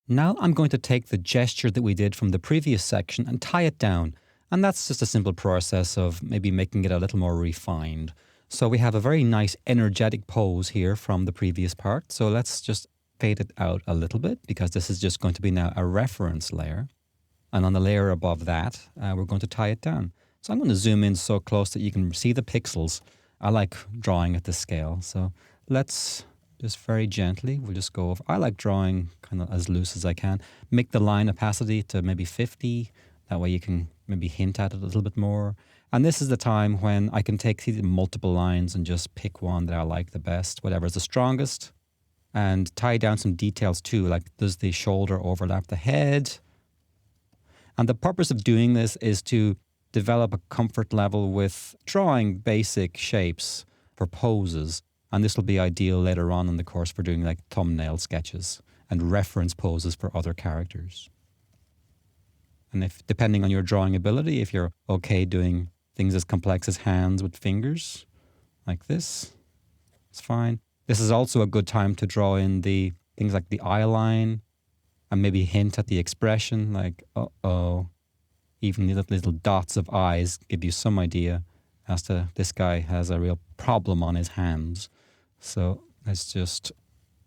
Now I'm going to take the gesture that we did from the previous section and tie it down. And that's just a simple process of maybe making it a little more refined. So we have a very nice energetic pose here from the previous part. So let's just fade it out a little bit because this is just going to be now a reference layer. And on the layer above that, we're going to tie it down. So I'm going to zoom in so close that you can see the pixels. I like drawing at this scale. So let's just very gently, we'll just go over. I like drawing kind of as loose as I can. Make the line opacity to maybe 50. That way you can maybe hint at it a little bit more. And this is the time when I can take the multiple lines and just pick one that I like the best, whatever is the strongest, and tie down some details too, like does the shoulder overlap the head? And the purpose of doing this is to develop a comfort level with drawing basic shapes for poses. And this will be ideal later on in the course for doing like thumbnail sketches and reference poses for other characters. And if, depending on your drawing ability, if you're okay doing things as complex as hands with fingers, like this, it's fine. This is also a good time to draw in the things like the eye line and maybe hint at the expression, like, uh-oh. Even the little dots of eyes give you some idea as to this guy has a real problem on his hands. So let's just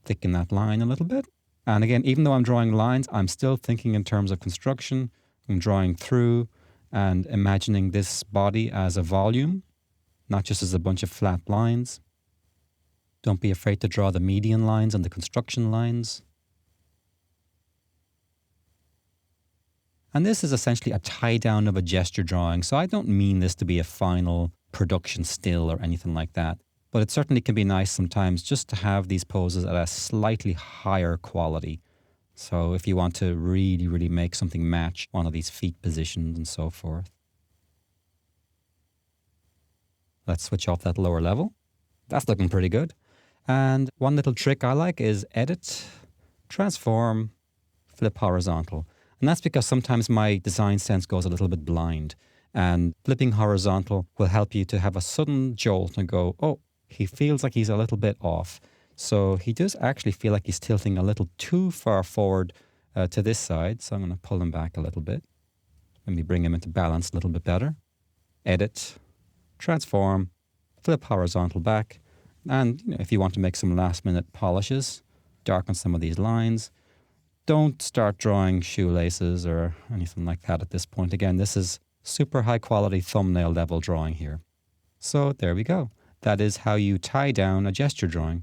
thicken that line a little bit. And again, even though I'm drawing lines, I'm still thinking in terms of construction. I'm drawing through and imagining this body as a volume, not just as a bunch of flat lines. Don't be afraid to draw the median lines and the construction lines. And this is essentially a tie down of a gesture drawing. So I don't mean this to be a final production still or anything like that. But it certainly can be nice sometimes just to have these poses at a slightly higher quality. So if you want to really, really make something match one of these feet positions and so forth. Let's switch off that lower level. That's looking pretty good. And one little trick I like is edit, transform, flip horizontal. And that's because sometimes my design sense goes a little bit blind. And flipping horizontal will help you to have a sudden jolt and go, oh, he feels like he's a little bit off. So he does actually feel like he's tilting a little too far forward to this side. So I'm going to pull him back a little bit. Let me bring him into balance a little bit better. Edit, transform, flip horizontal back. And if you want to make some last minute polishes, darken some of these lines. Don't start drawing shoelaces or anything like that at this point. Again, this is super high quality thumbnail level drawing here. So there we go. That is how you tie down a gesture drawing.